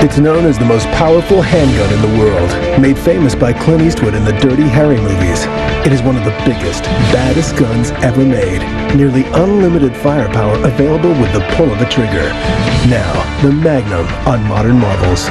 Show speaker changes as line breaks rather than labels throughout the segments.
It's known as the most powerful handgun in the world, made famous by Clint Eastwood in the Dirty Harry movies. It is one of the biggest, baddest guns ever made. Nearly unlimited firepower available with the pull of a trigger. Now, the Magnum on Modern Marvels.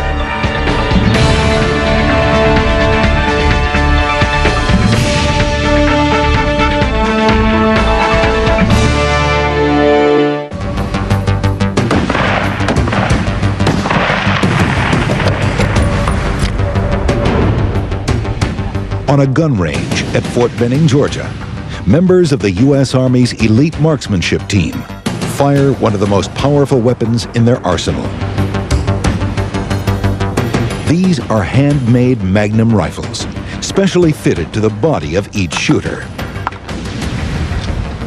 On a gun range at Fort Benning, Georgia, members of the U.S. Army's elite marksmanship team fire one of the most powerful weapons in their arsenal. These are handmade Magnum rifles, specially fitted to the body of each shooter.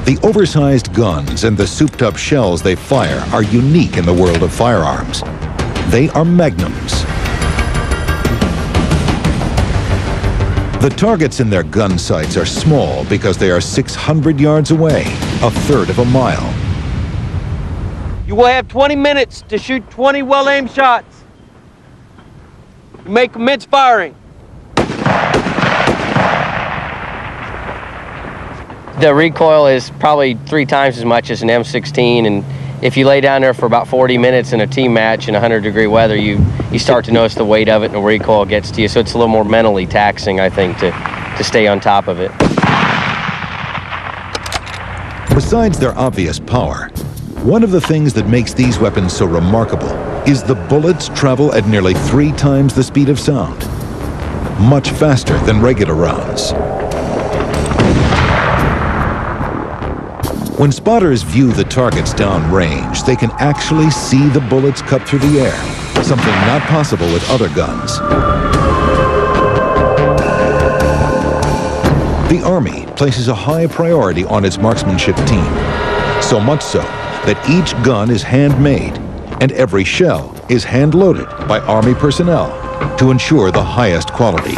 The oversized guns and the souped-up shells they fire are unique in the world of firearms. They are Magnums. The targets in their gun sights are small because they are 600 yards away, a third of a mile.
You will have 20 minutes to shoot 20 well-aimed shots. You may commence firing. The recoil is probably 3 times as much as an M16, and if you lay down there for about 40 minutes in a team match in 100-degree weather, you start to notice the weight of it and the recoil gets to you. So it's a little more mentally taxing, I think, to stay on top of it.
Besides their obvious power, one of the things that makes these weapons so remarkable is the bullets travel at nearly 3 times the speed of sound, much faster than regular rounds. When spotters view the targets downrange, they can actually see the bullets cut through the air, something not possible with other guns. The Army places a high priority on its marksmanship team, so much so that each gun is handmade and every shell is hand-loaded by Army personnel to ensure the highest quality.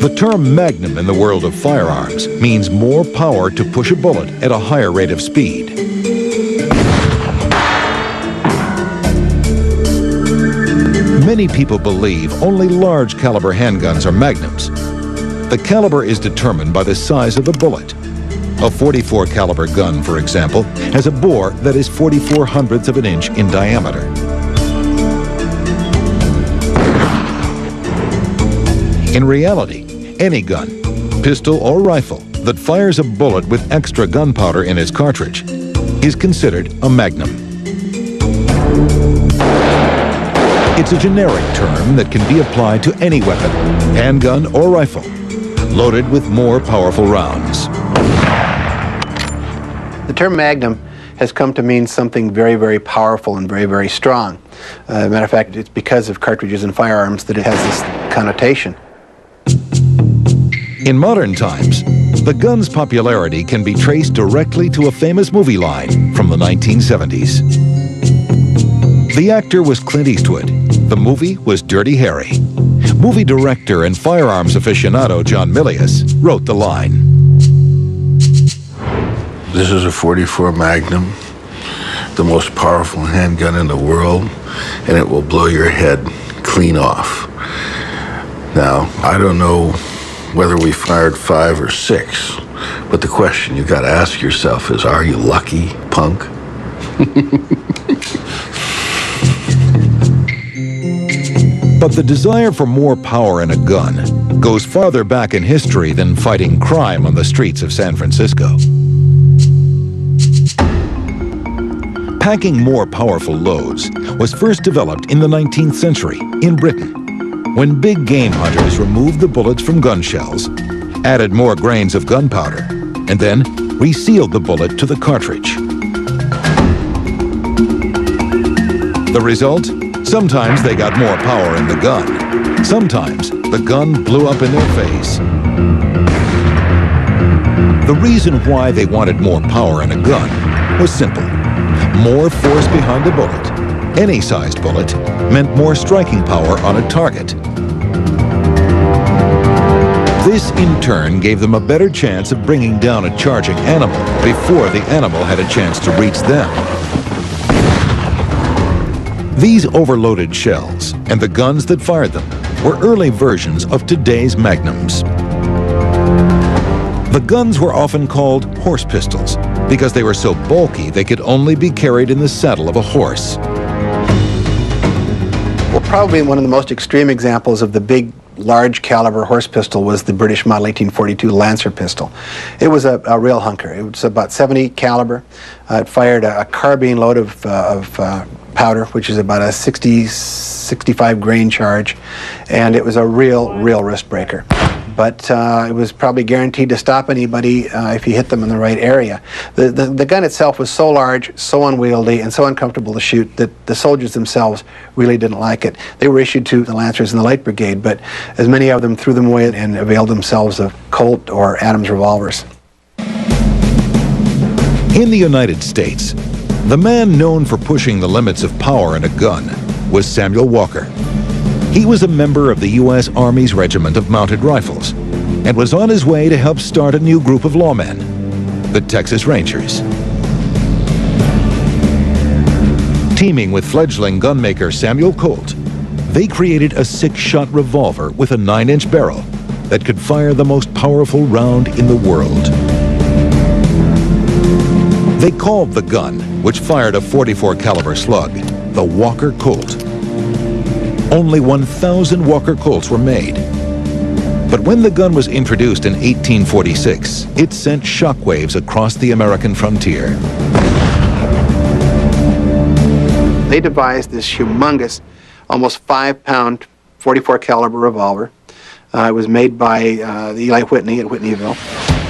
The term Magnum in the world of firearms means more power to push a bullet at a higher rate of speed. Many people believe only large caliber handguns are Magnums. The caliber is determined by the size of the bullet. A 44 caliber gun, for example, has a bore that is 44/100ths of an inch in diameter. In reality, any gun, pistol or rifle, that fires a bullet with extra gunpowder in its cartridge is considered a Magnum. It's a generic term that can be applied to any weapon, handgun or rifle, loaded with more powerful rounds.
The term Magnum has come to mean something very, very powerful and very, very strong. Matter of fact, it's because of cartridges and firearms that it has this connotation.
In modern times, the gun's popularity can be traced directly to a famous movie line from the 1970s. The actor was Clint Eastwood. The movie was Dirty Harry. Movie director and firearms aficionado John Milius wrote the line.
This is a 44 Magnum, the most powerful handgun in the world, and it will blow your head clean off. Now, I don't know whether we fired 5 or 6, but the question you gotta ask yourself is, are you lucky, punk?
But the desire for more power in a gun goes farther back in history than fighting crime on the streets of San Francisco. Packing more powerful loads was first developed in the 19th century in Britain, when big game hunters removed the bullets from gun shells, added more grains of gunpowder, and then resealed the bullet to the cartridge. The result? Sometimes they got more power in the gun. Sometimes the gun blew up in their face. The reason why they wanted more power in a gun was simple. More force behind the bullet, any sized bullet, meant more striking power on a target. This, in turn, gave them a better chance of bringing down a charging animal before the animal had a chance to reach them. These overloaded shells and the guns that fired them were early versions of today's Magnums. The guns were often called horse pistols because they were so bulky they could only be carried in the saddle of a horse.
Well, probably one of the most extreme examples of the big, large caliber horse pistol was the British Model 1842 Lancer pistol. It was a real hunker. It was about 70 caliber. It fired a carbine load of powder, which is about a 65 grain charge, and it was a real wrist breaker. But it was probably guaranteed to stop anybody if you hit them in the right area. The gun itself was so large, so unwieldy, and so uncomfortable to shoot that the soldiers themselves really didn't like it. They were issued to the Lancers and the Light Brigade, but as many of them threw them away and availed themselves of Colt or Adams revolvers.
In the United States, the man known for pushing the limits of power in a gun was Samuel Walker. He was a member of the U.S. Army's Regiment of Mounted Rifles and was on his way to help start a new group of lawmen, the Texas Rangers. Teaming with fledgling gunmaker Samuel Colt, they created a 6-shot revolver with a 9-inch barrel that could fire the most powerful round in the world. They called the gun, which fired a .44 caliber slug, the Walker Colt. Only 1,000 Walker Colts were made. But when the gun was introduced in 1846, it sent shockwaves across the American frontier.
They devised this humongous, almost 5-pound .44 caliber revolver. It was made by Eli Whitney at Whitneyville.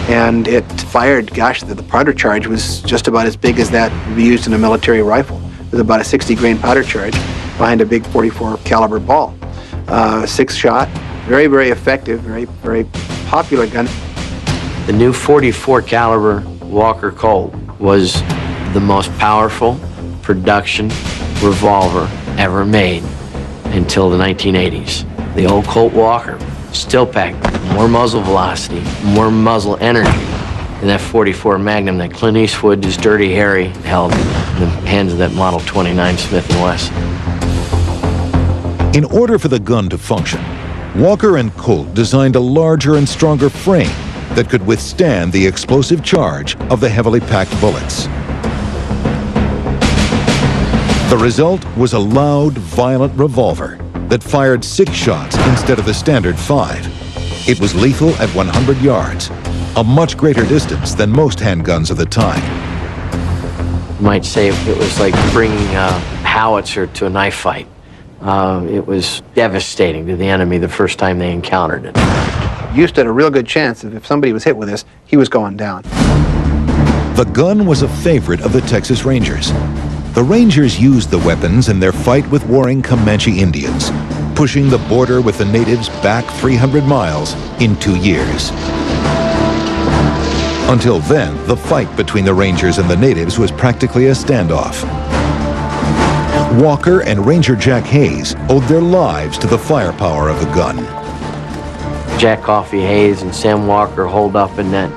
And it fired, gosh, the powder charge was just about as big as that would be used in a military rifle. It was about a 60 grain powder charge behind a big .44 caliber ball. 6-shot, very effective, very popular gun.
The new .44 caliber Walker Colt was the most powerful production revolver ever made until the 1980s. The old Colt Walker still packed more muzzle velocity, more muzzle energy than that .44 Magnum that Clint Eastwood, his Dirty Harry, held in the hands of that Model 29 Smith & Wesson.
In order for the gun to function, Walker and Colt designed a larger and stronger frame that could withstand the explosive charge of the heavily packed bullets. The result was a loud, violent revolver that fired 6 shots instead of the standard 5. It was lethal at 100 yards, a much greater distance than most handguns of the time.
You might say it was like bringing a howitzer to a knife fight. It was devastating to the enemy the first time they encountered it.
You stood a real good chance if somebody was hit with this, he was going down.
The gun was a favorite of the Texas Rangers. The Rangers used the weapons in their fight with warring Comanche Indians, pushing the border with the natives back 300 miles in 2 years. Until then, the fight between the Rangers and the natives was practically a standoff. Walker and Ranger Jack Hayes owed their lives to the firepower of the gun.
Jack Coffey Hayes and Sam Walker holed up in that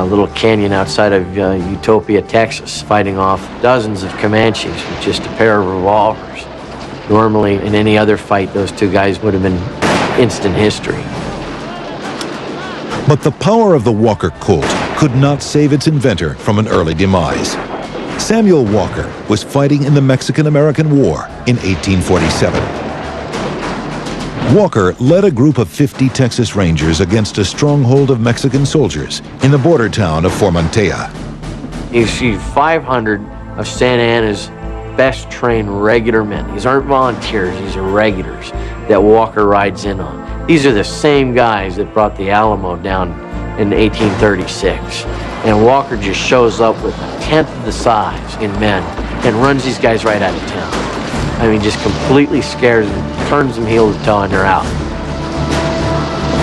little canyon outside of Utopia, Texas, fighting off dozens of Comanches with just a pair of revolvers. Normally, in any other fight, those two guys would have been instant history.
But the power of the Walker Colt could not save its inventor from an early demise. Samuel Walker was fighting in the Mexican-American War in 1847. Walker led a group of 50 Texas Rangers against a stronghold of Mexican soldiers in the border town of Formentera.
You see 500 of Santa Anna's best trained regular men. These aren't volunteers, these are regulars that Walker rides in on. These are the same guys that brought the Alamo down in 1836. And Walker just shows up with a tenth of the size in men and runs these guys right out of town. I mean, just completely scares them, turns them heel to toe, and they're out.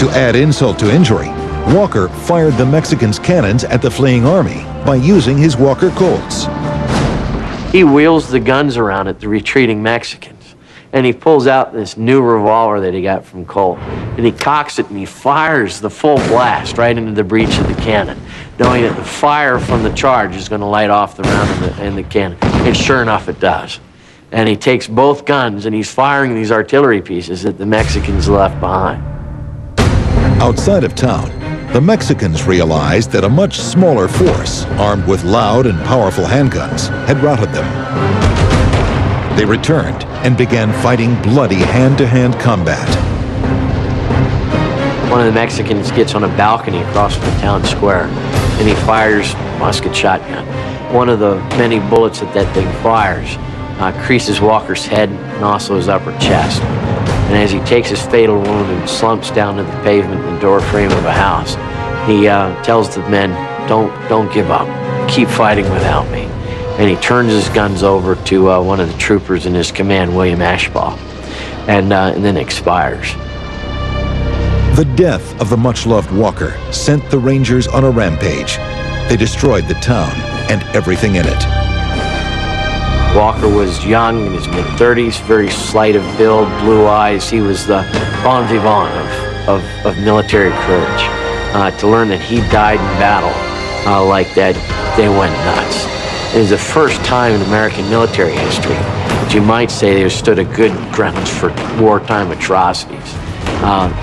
To add insult to injury, Walker fired the Mexicans' cannons at the fleeing army by using his Walker Colts.
He wheels the guns around at the retreating Mexicans, and he pulls out this new revolver that he got from Colt, and he cocks it and he fires the full blast right into the breech of the cannon, knowing that the fire from the charge is going to light off the round in the cannon. And sure enough, it does. and he takes both guns and he's firing these artillery pieces that the Mexicans left behind.
Outside of town, the Mexicans realized that a much smaller force, armed with loud and powerful handguns, had routed them. They returned and began fighting bloody hand-to-hand combat.
One of the Mexicans gets on a balcony across from the town square, and he fires a musket shotgun. One of the many bullets that thing fires creases Walker's head and also his upper chest. And as he takes his fatal wound and slumps down to the pavement in the door frame of a house, he tells the men, don't give up. Keep fighting without me. And he turns his guns over to one of the troopers in his command, William Ashbaugh, and then expires.
The death of the much-loved Walker sent the Rangers on a rampage. They destroyed the town and everything in it.
Walker was young, in his mid-30s, very slight of build, blue eyes. He was the bon vivant of military courage. To learn that he died in battle like that, they went nuts. It was the first time in American military history that you might say they stood a good grounds for wartime atrocities.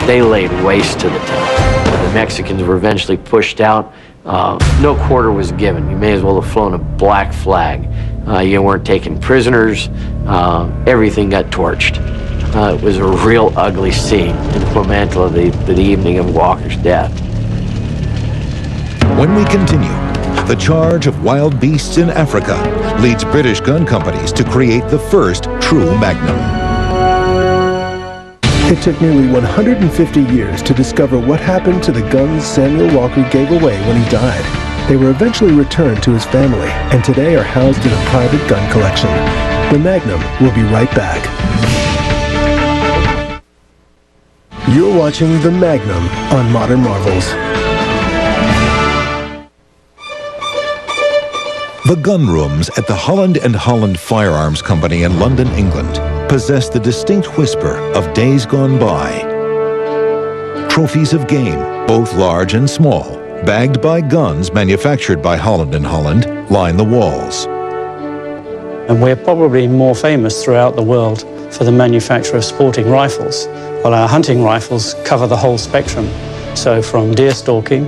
They laid waste to the town. The Mexicans were eventually pushed out. No quarter was given. You may as well have flown a black flag. You weren't taking prisoners. Everything got torched. It was a real ugly scene in the memento of the evening of Walker's death.
When we continue, the charge of wild beasts in Africa leads British gun companies to create the first true Magnum.
It took nearly 150 years to discover what happened to the guns Samuel Walker gave away when he died. They were eventually returned to his family and today are housed in a private gun collection. The Magnum will be right back. You're watching The Magnum on Modern Marvels.
The gun rooms at the Holland & Holland Firearms Company in London, England, possess the distinct whisper of days gone by. Trophies of game, both large and small, bagged by guns manufactured by Holland & Holland, line the walls.
And we're probably more famous throughout the world for the manufacture of sporting rifles, while our hunting rifles cover the whole spectrum. So from deer stalking,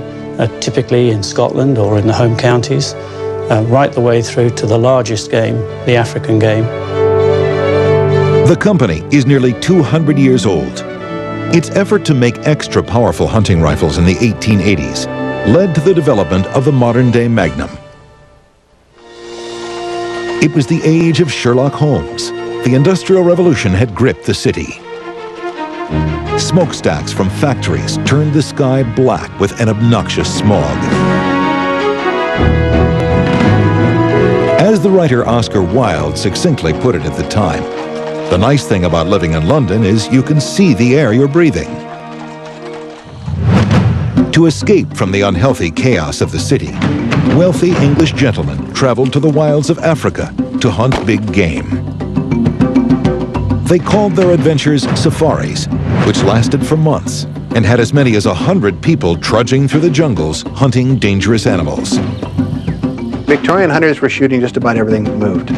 typically in Scotland or in the home counties, right the way through to the largest game, the African game.
The company is nearly 200 years old. Its effort to make extra powerful hunting rifles in the 1880s led to the development of the modern-day Magnum. It was the age of Sherlock Holmes. The Industrial Revolution had gripped the city. Smokestacks from factories turned the sky black with an obnoxious smog. As the writer Oscar Wilde succinctly put it at the time, the nice thing about living in London is you can see the air you're breathing. To escape from the unhealthy chaos of the city, wealthy English gentlemen traveled to the wilds of Africa to hunt big game. They called their adventures safaris, which lasted for months and had as many as 100 people trudging through the jungles hunting dangerous animals.
Victorian hunters were shooting just about everything that moved.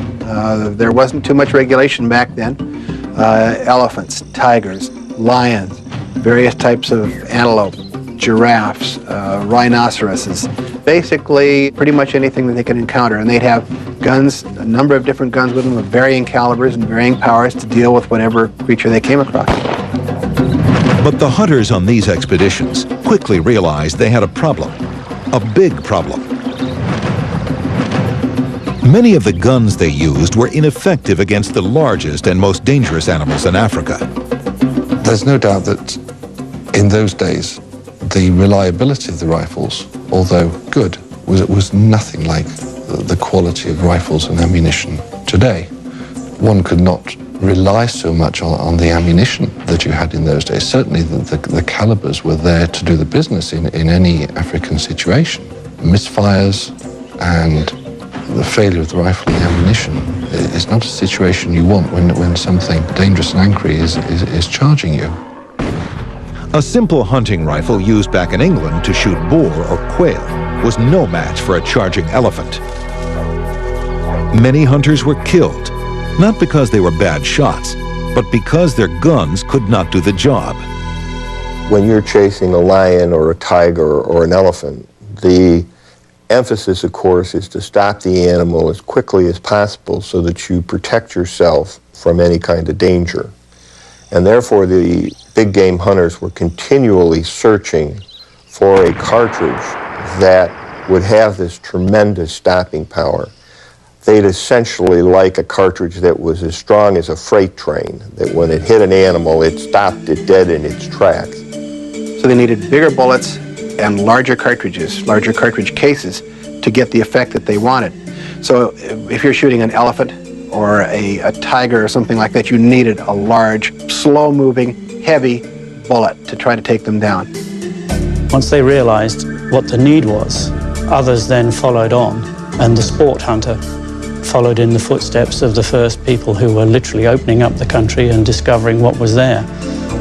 There wasn't too much regulation back then. Elephants, tigers, lions, various types of antelope, giraffes, rhinoceroses, basically pretty much anything that they could encounter. And they'd have guns, a number of different guns with them of varying calibers and varying powers to deal with whatever creature they came across.
But the hunters on these expeditions quickly realized they had a problem, a big problem. Many of the guns they used were ineffective against the largest and most dangerous animals in Africa.
There's no doubt that in those days, the reliability of the rifles, although good, was nothing like the quality of rifles and ammunition today. One could not rely so much on the ammunition that you had in those days. Certainly the calibers were there to do the business in any African situation. Misfires and the failure of the rifle and the ammunition is not a situation you want when something dangerous and angry is charging you.
A simple hunting rifle used back in England to shoot boar or quail was no match for a charging elephant. Many hunters were killed. Not because they were bad shots, but because their guns could not do the job.
When you're chasing a lion or a tiger or an elephant, the emphasis, of course, is to stop the animal as quickly as possible so that you protect yourself from any kind of danger. And therefore, the big game hunters were continually searching for a cartridge that would have this tremendous stopping power. They'd essentially like a cartridge that was as strong as a freight train, that when it hit an animal, it stopped it dead in its tracks.
So they needed bigger bullets and larger cartridges, larger cartridge cases to get the effect that they wanted. So if you're shooting an elephant or a tiger or something like that, you needed a large, slow-moving, heavy bullet to try to take them down.
Once they realized what the need was, others then followed on, and the sport hunter followed in the footsteps of the first people who were literally opening up the country and discovering what was there.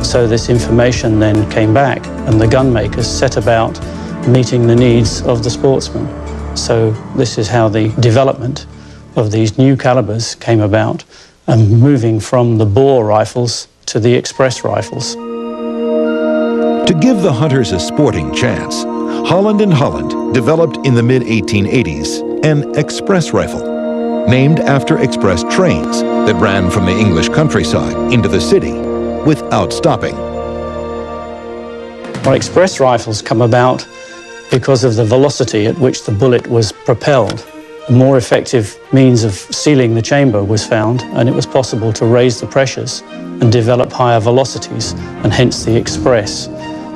So this information then came back, and the gun makers set about meeting the needs of the sportsman. So this is how the development of these new calibers came about, and moving from the bore rifles to the express rifles.
To give the hunters a sporting chance, Holland & Holland developed in the mid-1880s an express rifle, named after express trains that ran from the English countryside into the city without stopping.
Well, express rifles come about because of the velocity at which the bullet was propelled. A more effective means of sealing the chamber was found, and it was possible to raise the pressures and develop higher velocities, and hence the express.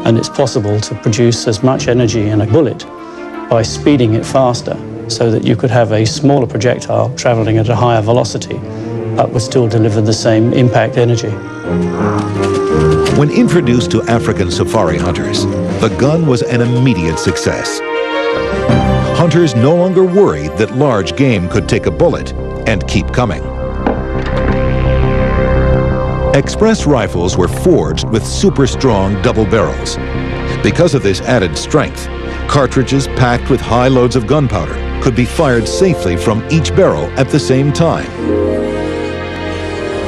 And it's possible to produce as much energy in a bullet by speeding it faster, so that you could have a smaller projectile traveling at a higher velocity, but would still deliver the same impact energy.
When introduced to African safari hunters, the gun was an immediate success. Hunters no longer worried that large game could take a bullet and keep coming. Express rifles were forged with super strong double barrels. Because of this added strength, cartridges packed with high loads of gunpowder could be fired safely from each barrel at the same time.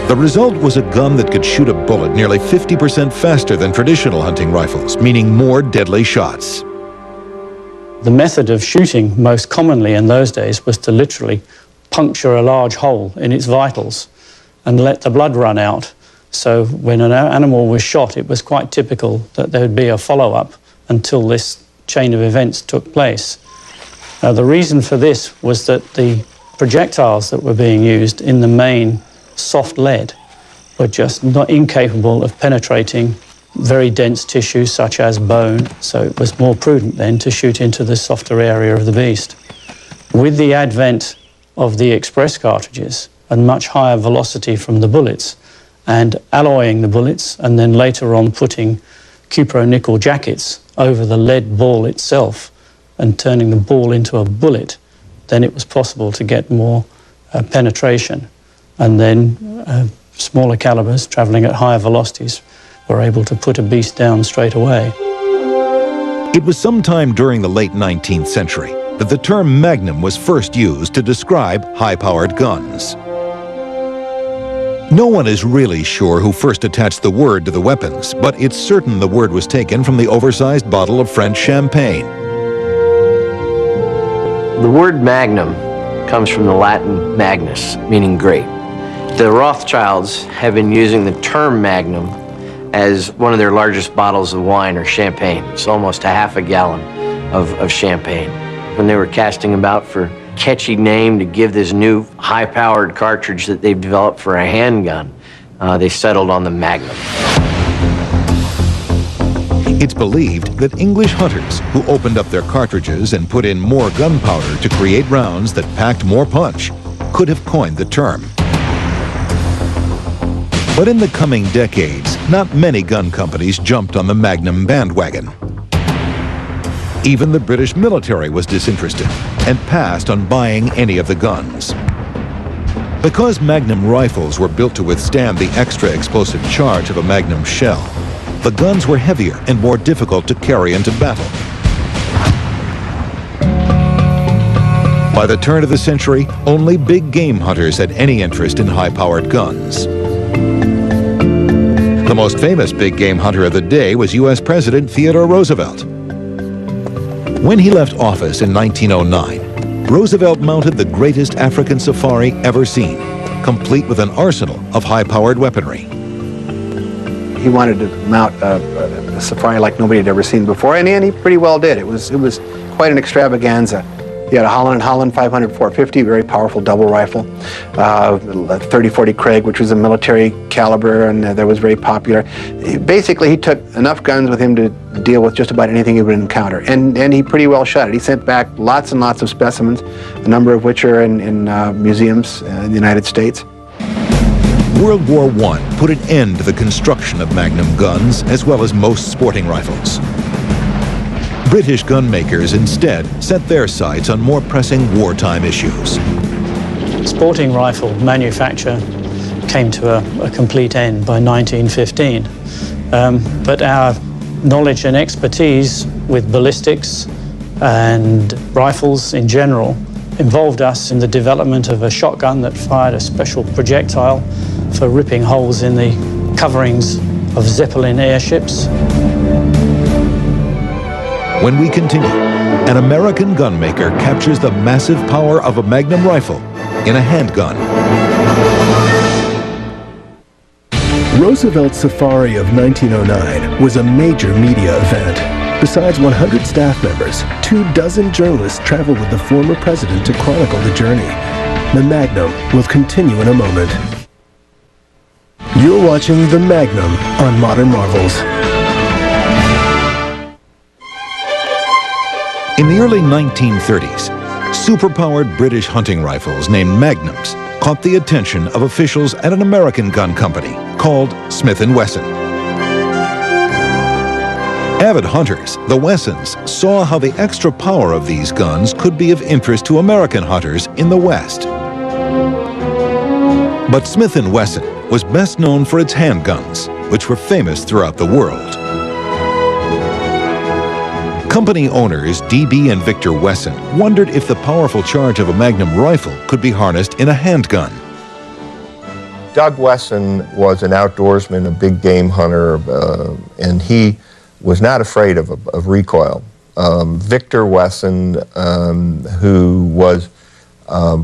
The result was a gun that could shoot a bullet nearly 50% faster than traditional hunting rifles, meaning more deadly shots.
The method of shooting most commonly in those days was to literally puncture a large hole in its vitals and let the blood run out. So when an animal was shot, it was quite typical that there would be a follow-up until this chain of events took place. The reason for this was that the projectiles that were being used, in the main soft lead, were just not incapable of penetrating very dense tissue such as bone, so it was more prudent then to shoot into the softer area of the beast. With the advent of the express cartridges and much higher velocity from the bullets, and alloying the bullets, and then later on putting cupro-nickel jackets over the lead ball itself and turning the ball into a bullet, then it was possible to get more penetration. And then smaller calibers traveling at higher velocities were able to put a beast down straight away.
It was sometime during the late 19th century that the term Magnum was first used to describe high-powered guns. No one is really sure who first attached the word to the weapons, but it's certain the word was taken from the oversized bottle of French champagne.
The word magnum comes from the Latin magnus, meaning great. The Rothschilds have been using the term magnum as one of their largest bottles of wine or champagne. It's almost a half a gallon of champagne. When they were casting about for catchy name to give this new high-powered cartridge that they've developed for a handgun, they settled on the Magnum.
It's believed that English hunters who opened up their cartridges and put in more gunpowder to create rounds that packed more punch could have coined the term. But in the coming decades, not many gun companies jumped on the Magnum bandwagon. Even the British military was disinterested and passed on buying any of the guns. Because Magnum rifles were built to withstand the extra explosive charge of a Magnum shell, the guns were heavier and more difficult to carry into battle. By the turn of the century, only big game hunters had any interest in high-powered guns. The most famous big game hunter of the day was U.S. President Theodore Roosevelt. When he left office in 1909, Roosevelt mounted the greatest African safari ever seen, complete with an arsenal of high-powered weaponry.
He wanted to mount a safari like nobody had ever seen before, and he pretty well did. It was quite an extravaganza. He had a Holland 500-450, very powerful double rifle, a 30-40 Craig, which was a military caliber, and that was very popular. Basically, he took enough guns with him to deal with just about anything he would encounter, and he pretty well shot it. He sent back lots and lots of specimens, a number of which are in museums in the United States.
World War I put an end to the construction of Magnum guns, as well as most sporting rifles. British gun makers instead set their sights on more pressing wartime issues.
Sporting rifle manufacture came to a complete end by 1915. But our knowledge and expertise with ballistics and rifles in general involved us in the development of a shotgun that fired a special projectile for ripping holes in the coverings of Zeppelin airships.
When we continue, an American gunmaker captures the massive power of a Magnum rifle in a handgun.
Roosevelt's safari of 1909 was a major media event. Besides 100 staff members, 24 journalists traveled with the former president to chronicle the journey. The Magnum will continue in a moment. You're watching The Magnum on Modern Marvels.
In the early 1930s, superpowered British hunting rifles named Magnums caught the attention of officials at an American gun company called Smith & Wesson. Avid hunters, the Wessons, saw how the extra power of these guns could be of interest to American hunters in the West. But Smith & Wesson was best known for its handguns, which were famous throughout the world. Company owners D.B. and Victor Wesson wondered if the powerful charge of a Magnum rifle could be harnessed in a handgun.
Doug Wesson was an outdoorsman, a big game hunter, and he was not afraid of recoil. Victor Wesson, who was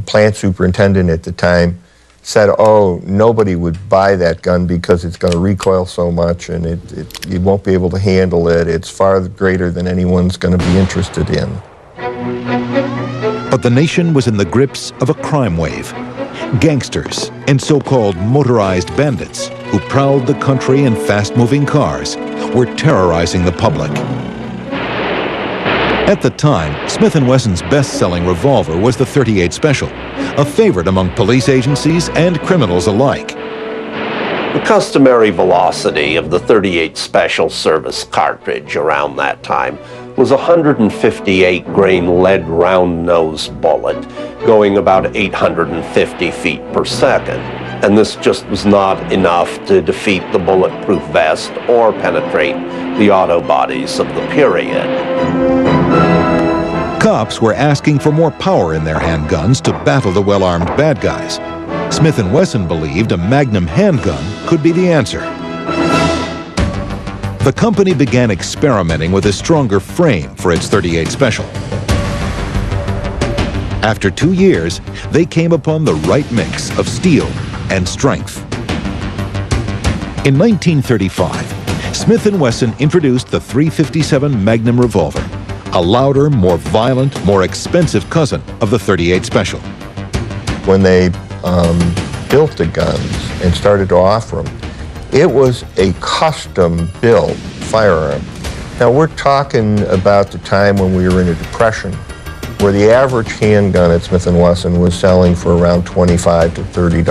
plant superintendent at the time, said, oh, nobody would buy that gun because it's going to recoil so much and you won't be able to handle it. It's far greater than anyone's going to be interested in.
But the nation was in the grips of a crime wave. Gangsters and so-called motorized bandits who prowled the country in fast-moving cars were terrorizing the public. At the time, Smith & Wesson's best-selling revolver was the .38 Special, a favorite among police agencies and criminals alike.
The customary velocity of the .38 Special Service cartridge around that time was a 158-grain lead round-nosed bullet going about 850 feet per second. And this just was not enough to defeat the bulletproof vest or penetrate the auto bodies of the period.
Cops were asking for more power in their handguns to battle the well-armed bad guys. Smith & Wesson believed a Magnum handgun could be the answer. The company began experimenting with a stronger frame for its .38 Special. After 2 years, they came upon the right mix of steel and strength. In 1935, Smith & Wesson introduced the .357 Magnum revolver, a louder, more violent, more expensive cousin of the .38 Special.
When they built the guns and started to offer them, it was a custom-built firearm. Now we're talking about the time when we were in a depression, where the average handgun at Smith & Wesson was selling for around $25 to $30.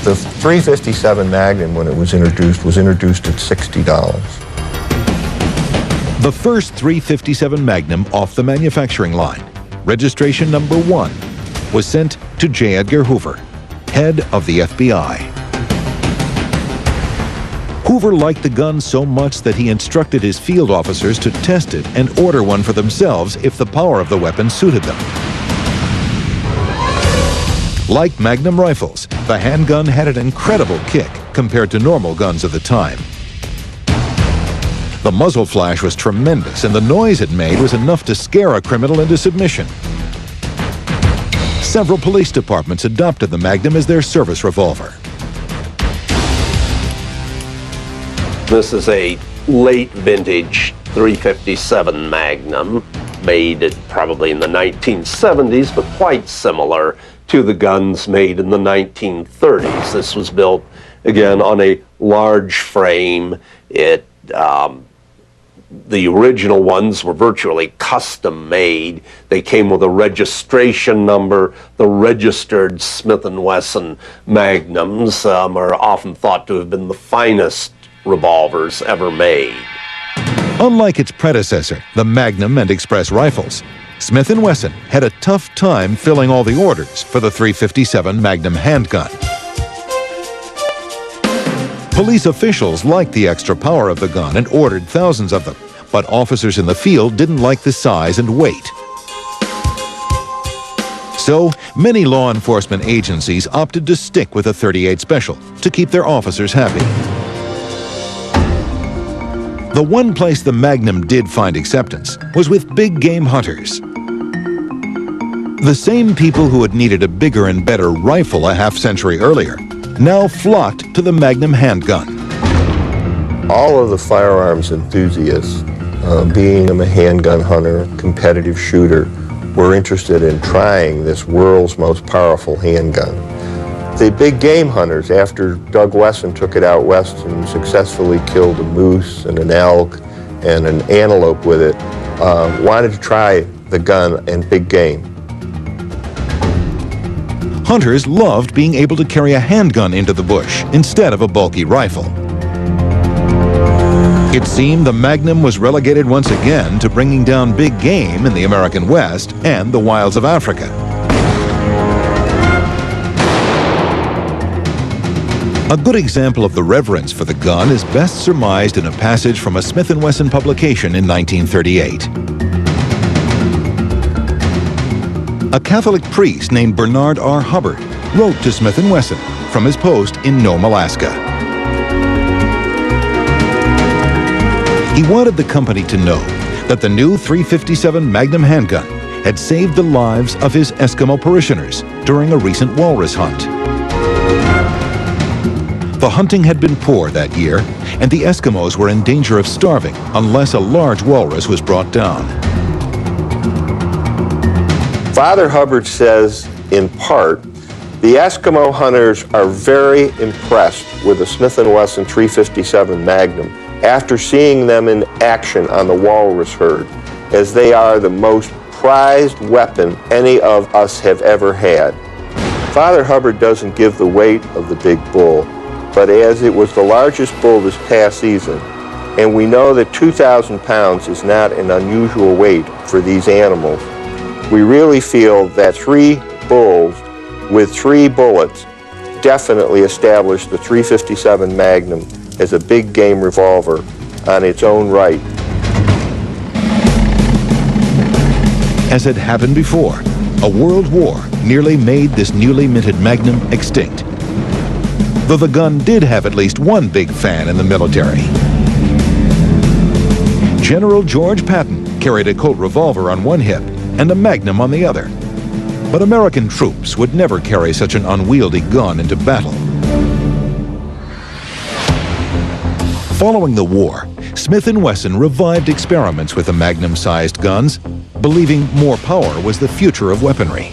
The .357 Magnum, when it was introduced at $60.
The first .357 Magnum off the manufacturing line, registration number 1, was sent to J. Edgar Hoover, head of the FBI. Hoover liked the gun so much that he instructed his field officers to test it and order one for themselves if the power of the weapon suited them. Like Magnum rifles, the handgun had an incredible kick compared to normal guns of the time. The muzzle flash was tremendous, and the noise it made was enough to scare a criminal into submission. Several police departments adopted the Magnum as their service revolver.
This is a late vintage .357 Magnum, made probably in the 1970s, but quite similar to the guns made in the 1930s. This was built, again, on a large frame. The original ones were virtually custom made. They came with a registration number. The registered Smith & Wesson Magnums are often thought to have been the finest revolvers ever made.
Unlike its predecessor, the Magnum and Express rifles, Smith & Wesson had a tough time filling all the orders for the .357 Magnum handgun. Police officials liked the extra power of the gun and ordered thousands of them, but officers in the field didn't like the size and weight. So, many law enforcement agencies opted to stick with a .38 Special to keep their officers happy. The one place the Magnum did find acceptance was with big game hunters. The same people who had needed a bigger and better rifle a half-century earlier now flocked to the Magnum handgun.
All of the firearms enthusiasts, being a handgun hunter, competitive shooter, were interested in trying this world's most powerful handgun. The big game hunters, after Doug Wesson took it out west and successfully killed a moose and an elk and an antelope with it, wanted to try the gun and big game.
Hunters loved being able to carry a handgun into the bush instead of a bulky rifle. It seemed the Magnum was relegated once again to bringing down big game in the American West and the wilds of Africa. A good example of the reverence for the gun is best surmised in a passage from a Smith & Wesson publication in 1938. A Catholic priest named Bernard R. Hubbard wrote to Smith & Wesson from his post in Nome, Alaska. He wanted the company to know that the new .357 Magnum handgun had saved the lives of his Eskimo parishioners during a recent walrus hunt. The hunting had been poor that year, and the Eskimos were in danger of starving unless a large walrus was brought down.
Father Hubbard says, in part, the Eskimo hunters are very impressed with the Smith & Wesson .357 Magnum after seeing them in action on the walrus herd, as they are the most prized weapon any of us have ever had. Father Hubbard doesn't give the weight of the big bull, but as it was the largest bull this past season, and we know that 2,000 pounds is not an unusual weight for these animals, we really feel that 3 bulls with 3 bullets definitely established the .357 Magnum as a big game revolver on its own right.
As had happened before, a world war nearly made this newly minted Magnum extinct. Though the gun did have at least one big fan in the military. General George Patton carried a Colt revolver on one hip and a Magnum on the other. But American troops would never carry such an unwieldy gun into battle. Following the war, Smith & Wesson revived experiments with the Magnum-sized guns, believing more power was the future of weaponry.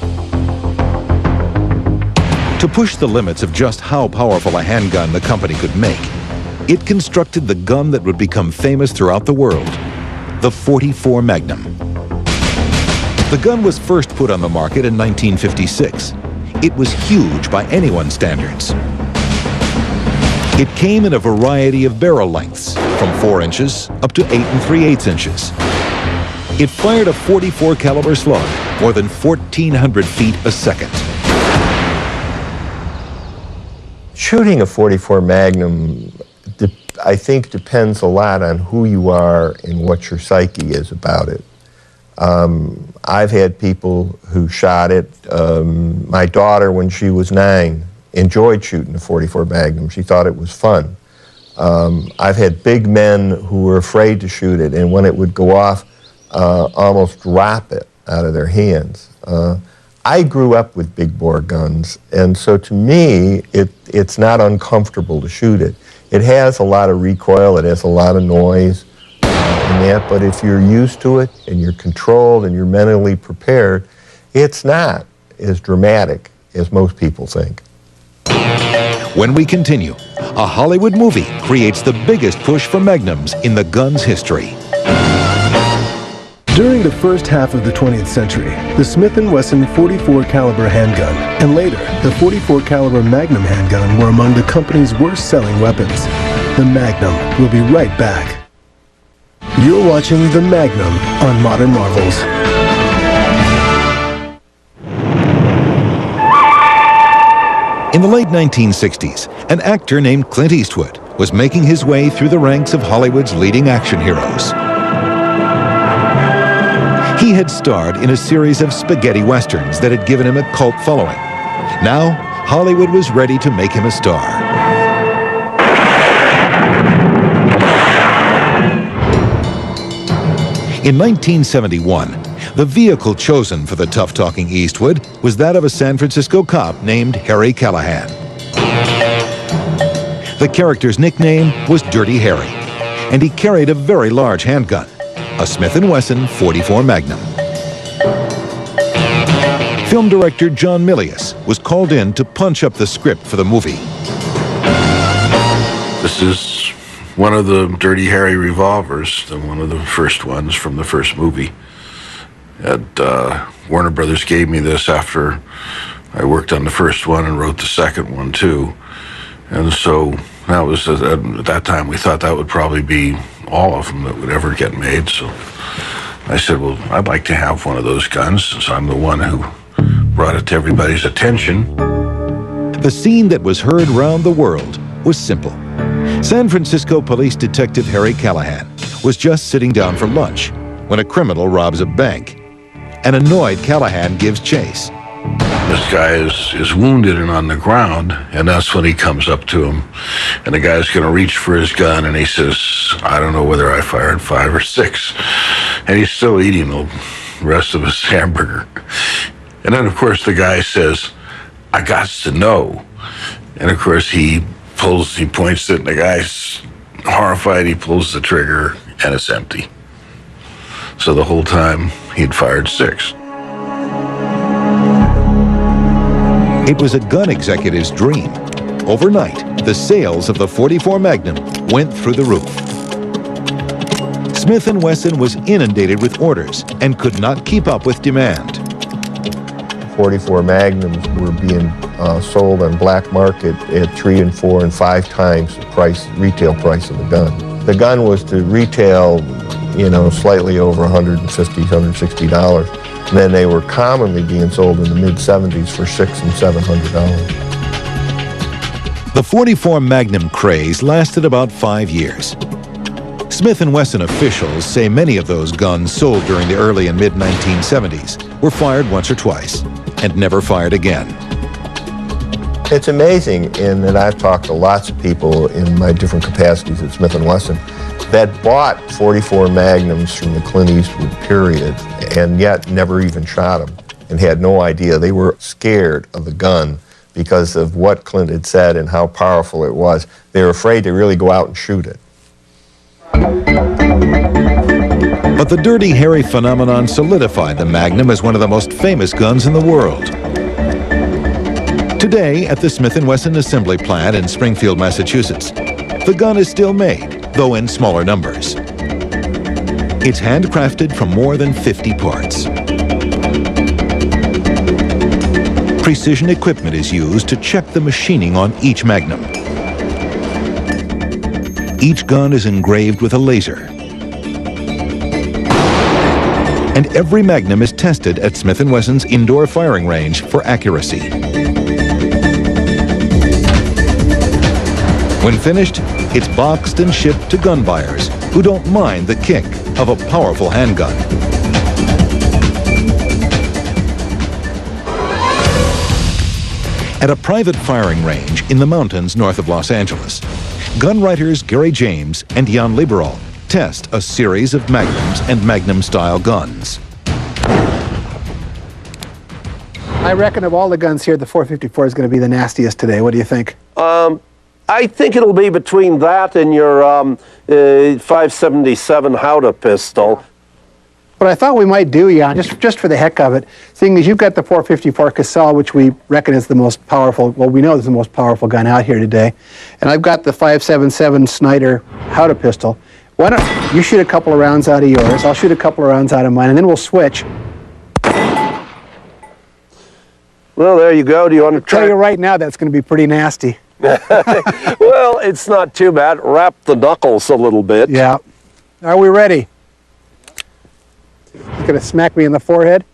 To push the limits of just how powerful a handgun the company could make, it constructed the gun that would become famous throughout the world, the .44 Magnum. The gun was first put on the market in 1956. It was huge by anyone's standards. It came in a variety of barrel lengths, from 4 inches up to 8 3/8 inches. It fired a .44 caliber slug more than 1,400 feet a second.
Shooting a .44 Magnum, I think, depends a lot on who you are and what your psyche is about it. I've had people who shot it. My daughter, when she was 9, enjoyed shooting a .44 Magnum. She thought it was fun. I've had big men who were afraid to shoot it, and when it would go off, almost drop it out of their hands. I grew up with big bore guns, and so to me, it's not uncomfortable to shoot it. It has a lot of recoil, it has a lot of noise, and that, but if you're used to it, and you're controlled, and you're mentally prepared, it's not as dramatic as most people think.
When we continue, a Hollywood movie creates the biggest push for Magnums in the gun's history.
During the first half of the 20th century, the Smith & Wesson .44 caliber handgun and later the .44 caliber Magnum handgun were among the company's worst-selling weapons. The Magnum will be right back. You're watching The Magnum on Modern Marvels.
In the late 1960s, an actor named Clint Eastwood was making his way through the ranks of Hollywood's leading action heroes. He had starred in a series of spaghetti westerns that had given him a cult following. Now, Hollywood was ready to make him a star. In 1971, the vehicle chosen for the tough-talking Eastwood was that of a San Francisco cop named Harry Callahan. The character's nickname was Dirty Harry, and he carried a very large handgun, a Smith & Wesson .44 Magnum. Film director John Milius was called in to punch up the script for the movie.
This is one of the Dirty Harry revolvers, one of the first ones from the first movie. And Warner Brothers gave me this after I worked on the first one and wrote the second one too. And so that was, at that time, we thought that would probably be all of them that would ever get made. So I said, well, I'd like to have one of those guns since I'm the one who brought it to everybody's attention.
The scene that was heard round the world was simple. San Francisco Police Detective Harry Callahan was just sitting down for lunch when a criminal robs a bank. An annoyed Callahan gives chase.
This guy is wounded and on the ground, and that's when he comes up to him. And the guy's going to reach for his gun, and he says, I don't know whether I fired 5 or 6. And he's still eating the rest of his hamburger. And then, of course, the guy says, I got to know. And, of course, he points it, and the guy's horrified. He pulls the trigger, and it's empty. So the whole time, he'd fired 6.
It was a gun executive's dream. Overnight, the sales of the .44 Magnum went through the roof. Smith & Wesson was inundated with orders and could not keep up with demand.
.44 Magnums were being sold on black market at 3 and 4 and 5 times the retail price of the gun. The gun was to retail, slightly over $150, $160. And then they were commonly being sold in the mid-70s for $600 and $700.
The .44 Magnum craze lasted about 5 years. Smith & Wesson officials say many of those guns sold during the early and mid-1970s were fired once or twice and never fired again.
It's amazing in that I've talked to lots of people in my different capacities at Smith & Wesson that bought .44 Magnums from the Clint Eastwood period and yet never even shot them and had no idea. They were scared of the gun because of what Clint had said and how powerful it was. They were afraid to really go out and shoot it.
But the Dirty Harry phenomenon solidified the Magnum as one of the most famous guns in the world. Today, at the Smith & Wesson assembly plant in Springfield, Massachusetts, the gun is still made, though in smaller numbers. It's handcrafted from more than 50 parts. Precision equipment is used to check the machining on each Magnum. Each gun is engraved with a laser. And every Magnum is tested at Smith & Wesson's indoor firing range for accuracy. When finished, it's boxed and shipped to gun buyers who don't mind the kick of a powerful handgun. At a private firing range in the mountains north of Los Angeles, gun writers Gary James and Jan Lieberall test a series of Magnums and Magnum-style guns.
I reckon of all the guns here, the 454 is going to be the nastiest today. What do you think?
I think it'll be between that and your 577 Howdah pistol.
What I thought we might do, Jan, just for the heck of it, seeing as you've got the 454 Casal, which we reckon is the most powerful, well, we know is the most powerful gun out here today, and I've got the 577 Snyder Howdah pistol. Why don't you shoot a couple of rounds out of yours, I'll shoot a couple of rounds out of mine, and then we'll switch.
Well, there you go. Do you want to try?
I'll tell you right now, that's going to be pretty nasty.
Well, it's not too bad. Wrap the knuckles a little bit.
Yeah. Are we ready? You going to smack me in the forehead?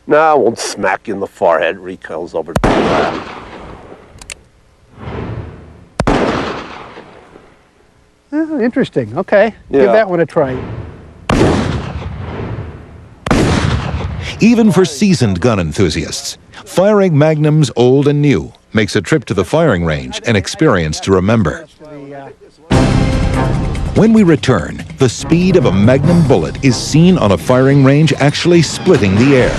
No, I won't smack you in the forehead. Recoil's over to the left.
Oh, interesting. Okay.
Yeah.
Give that one a try.
Even for seasoned gun enthusiasts, firing Magnums old and new makes a trip to the firing range an experience to remember. When we return, the speed of a Magnum bullet is seen on a firing range actually splitting the air.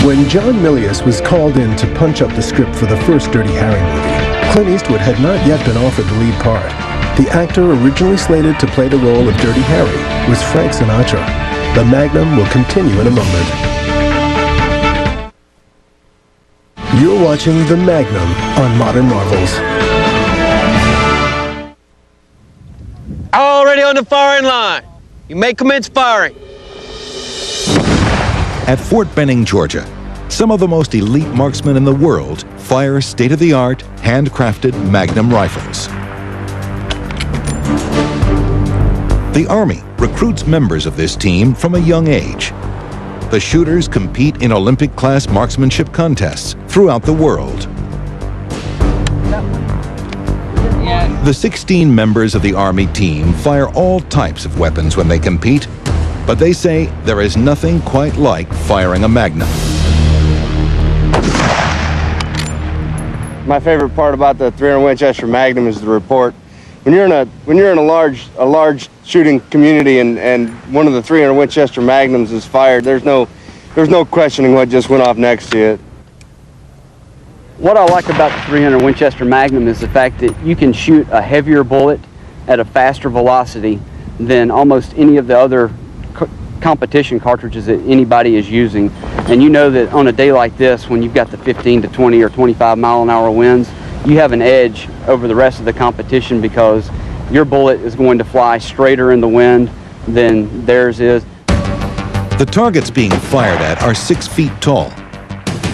When John Milius was called in to punch up the script for the first Dirty Harry movie, Clint Eastwood had not yet been offered the lead part. The actor originally slated to play the role of Dirty Harry was Frank Sinatra. The Magnum will continue in a moment. You're watching The Magnum on Modern Marvels.
Already on the firing line. You may commence firing.
At Fort Benning, Georgia, some of the most elite marksmen in the world fire state-of-the-art, handcrafted Magnum rifles. The Army recruits members of this team from a young age. The shooters compete in Olympic-class marksmanship contests throughout the world. The 16 members of the Army team fire all types of weapons when they compete, but they say there is nothing quite like firing a Magnum.
My favorite part about the 300 Winchester Magnum is the report. When you're in a large shooting community and one of the 300 Winchester Magnums is fired, there's no questioning what just went off next to it.
What I like about the 300 Winchester Magnum is the fact that you can shoot a heavier bullet at a faster velocity than almost any of the other competition cartridges that anybody is using. And you know that on a day like this, when you've got the 15 to 20 or 25 mile an hour winds, you have an edge over the rest of the competition because your bullet is going to fly straighter in the wind than theirs is.
The targets being fired at are 6 feet tall,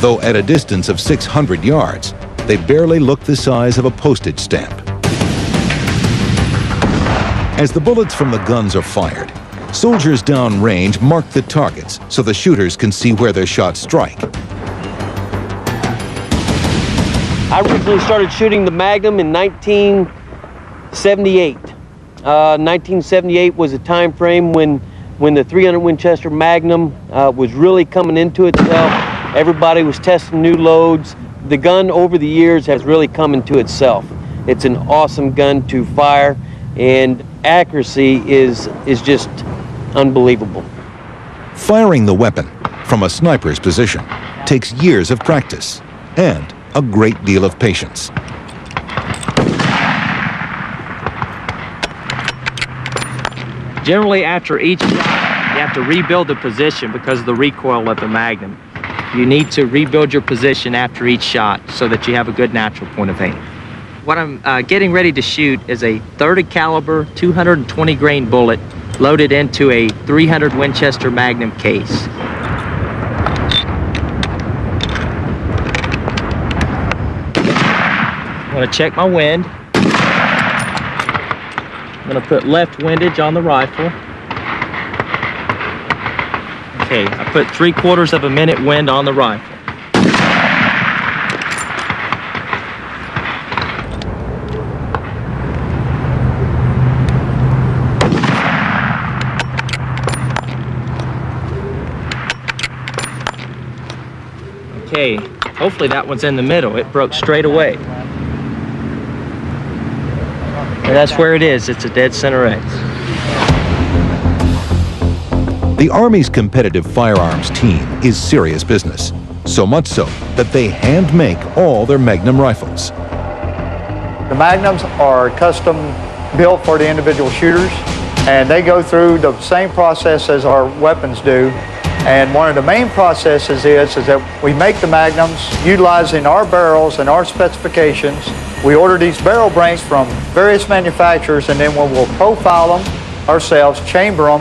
though at a distance of 600 yards, they barely look the size of a postage stamp. As the bullets from the guns are fired, soldiers downrange mark the targets so the shooters can see where their shots strike.
I originally started shooting the Magnum in 1978. 1978 was a time frame when the 300 Winchester Magnum was really coming into itself. Everybody was testing new loads. The gun over the years has really come into itself. It's an awesome gun to fire, and accuracy is just unbelievable.
Firing the weapon from a sniper's position takes years of practice and a great deal of patience.
Generally, after each shot, you have to rebuild the position because of the recoil of the Magnum. You need to rebuild your position after each shot so that you have a good natural point of aim. What I'm getting ready to shoot is a 30 caliber, 220 grain bullet loaded into a 300 Winchester Magnum case. I'm going to check my wind. I'm going to put left windage on the rifle. Okay, I put 3/4 of a minute wind on the rifle. Okay, away. Hopefully that one's in the middle. It broke straight away. And that's where it is. It's a dead center X.
The Army's competitive firearms team is serious business. So much so that they hand make all their Magnum rifles.
The Magnums are custom built for the individual shooters, and they go through the same process as our weapons do. And one of the main processes is that we make the Magnums utilizing our barrels and our specifications. We order these barrel branks from various manufacturers, and then we'll profile them ourselves, chamber them,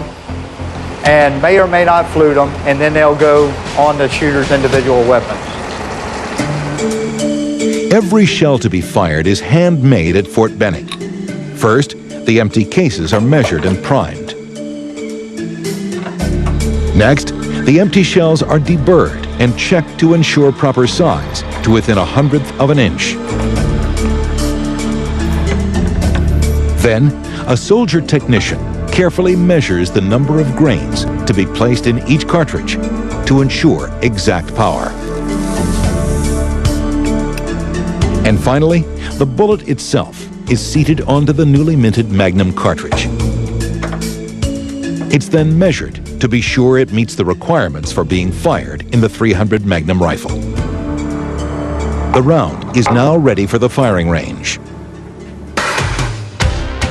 and may or may not flute them, and then they'll go on the shooter's individual weapons.
Every shell to be fired is handmade at Fort Benning. First, the empty cases are measured and primed. Next, the empty shells are deburred and checked to ensure proper size to within 1/100th of an inch. Then, a soldier technician carefully measures the number of grains to be placed in each cartridge to ensure exact power. And finally, the bullet itself is seated onto the newly minted Magnum cartridge. It's then measured to be sure it meets the requirements for being fired in the .300 Magnum rifle. The round is now ready for the firing range.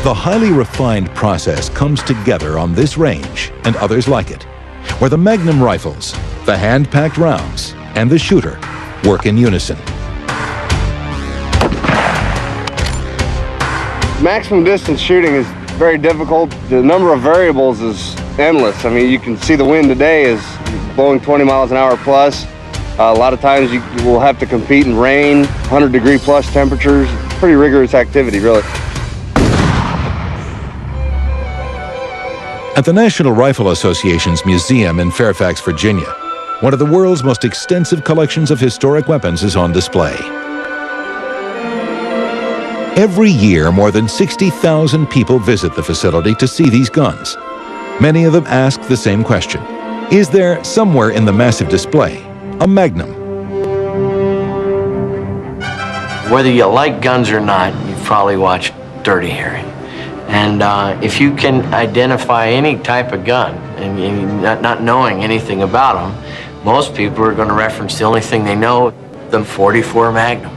The highly refined process comes together on this range and others like it, where the Magnum rifles, the hand-packed rounds, and the shooter work in unison.
Maximum distance shooting is very difficult. The number of variables is endless. I mean, you can see the wind today is blowing 20 miles an hour plus. A lot of times you will have to compete in rain, 100-degree plus temperatures. Pretty rigorous activity, really.
At the National Rifle Association's museum in Fairfax, Virginia, one of the world's most extensive collections of historic weapons is on display. Every year, more than 60,000 people visit the facility to see these guns. Many of them ask the same question: is there somewhere in the massive display a Magnum?
Whether you like guns or not, you've probably watched Dirty Harry. And if you can identify any type of gun, and not knowing anything about them, most people are going to reference the only thing they know, the .44 Magnum.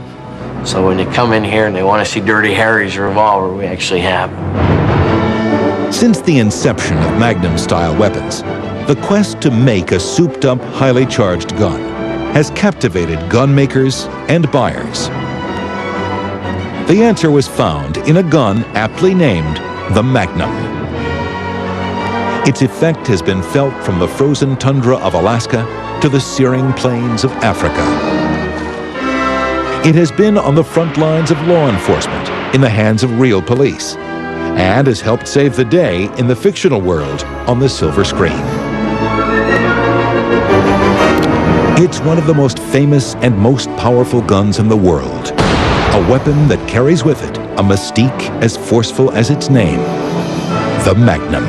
So when they come in here and they want to see Dirty Harry's revolver, we actually have it.
Since the inception of Magnum-style weapons, the quest to make a souped-up, highly charged gun has captivated gun makers and buyers. The answer was found in a gun aptly named the Magnum. Its effect has been felt from the frozen tundra of Alaska to the searing plains of Africa. It has been on the front lines of law enforcement in the hands of real police, and has helped save the day in the fictional world on the silver screen. It's one of the most famous and most powerful guns in the world. A weapon that carries with it a mystique as forceful as its name, the Magnum.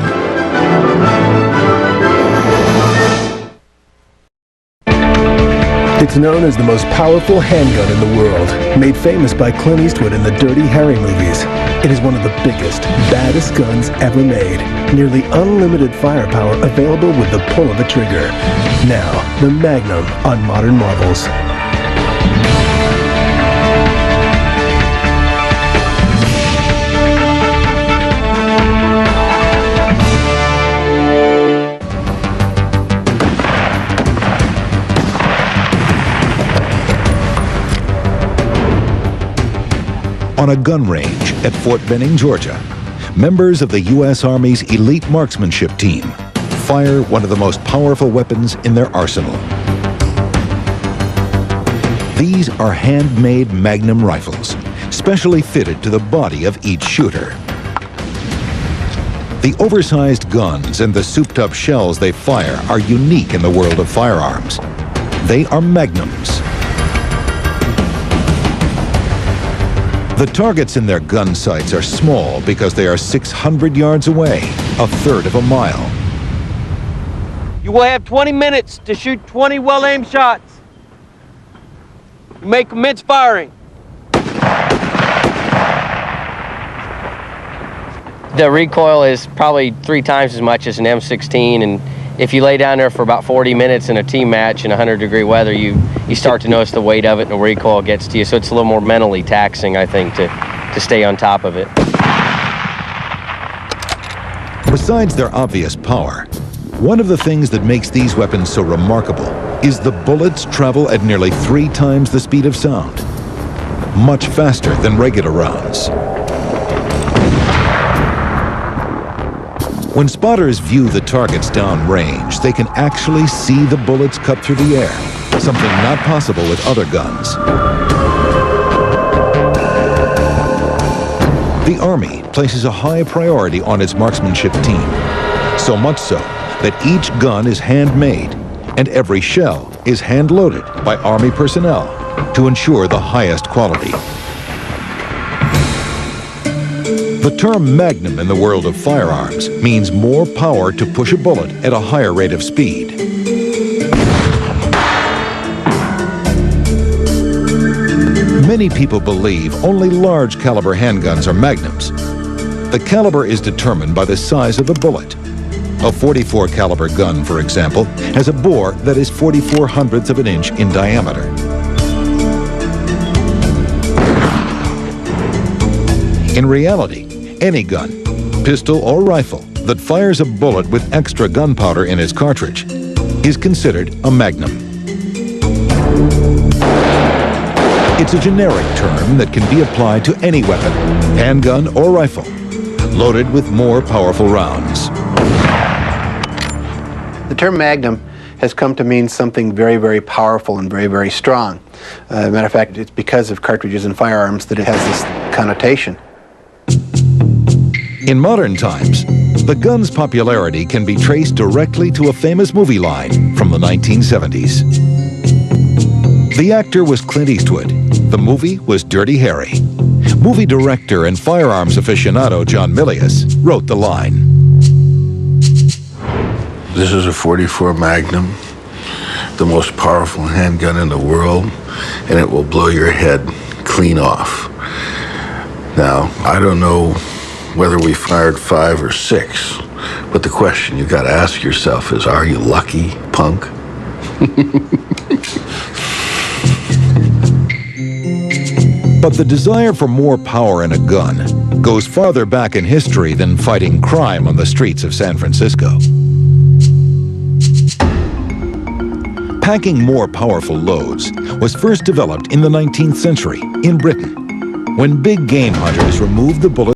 It's known as the most powerful handgun in the world, made famous by Clint Eastwood in the Dirty Harry movies. It is one of the biggest, baddest guns ever made. Nearly unlimited firepower available with the pull of a trigger. Now, the Magnum on Modern Marvels.
On a gun range at Fort Benning, Georgia, members of the U.S. Army's elite marksmanship team fire one of the most powerful weapons in their arsenal. These are handmade Magnum rifles, specially fitted to the body of each shooter. The oversized guns and the souped-up shells they fire are unique in the world of firearms. They are Magnums. The targets in their gun sights are small because they are 600 yards away, a third of a mile.
You will have 20 minutes to shoot 20 well-aimed shots. You may commence firing.
The recoil is probably 3 times as much as an M16, and if you lay down there for about 40 minutes in a team match in 100-degree weather, you start to notice the weight of it and the recoil gets to you, so it's a little more mentally taxing, I think, to stay on top of it.
Besides their obvious power, one of the things that makes these weapons so remarkable is the bullets travel at nearly 3 times the speed of sound, much faster than regular rounds. When spotters view the targets downrange, they can actually see the bullets cut through the air, something not possible with other guns. The Army places a high priority on its marksmanship team, so much so that each gun is handmade and every shell is hand-loaded by Army personnel to ensure the highest quality. The term Magnum in the world of firearms means more power to push a bullet at a higher rate of speed. Many people believe only large caliber handguns are Magnums. The caliber is determined by the size of the bullet. A .44 caliber gun, for example, has a bore that is 44/100ths of an inch in diameter. In reality, any gun, pistol or rifle, that fires a bullet with extra gunpowder in its cartridge is considered a Magnum. It's a generic term that can be applied to any weapon, handgun or rifle, loaded with more powerful rounds.
The term Magnum has come to mean something very, very powerful and very, very strong. Matter of fact, it's because of cartridges and firearms that it has this connotation.
In modern times, the gun's popularity can be traced directly to a famous movie line from the 1970s. The actor was Clint Eastwood. The movie was Dirty Harry. Movie director and firearms aficionado John Milius wrote the line.
This is a .44 Magnum, the most powerful handgun in the world, and it will blow your head clean off. Now, I don't know whether we fired 5 or 6, but the question you got to ask yourself is, are you lucky, punk?
But the desire for more power in a gun goes farther back in history than fighting crime on the streets of San Francisco. Packing more powerful loads was first developed in the 19th century in Britain, when big game hunters removed the bullet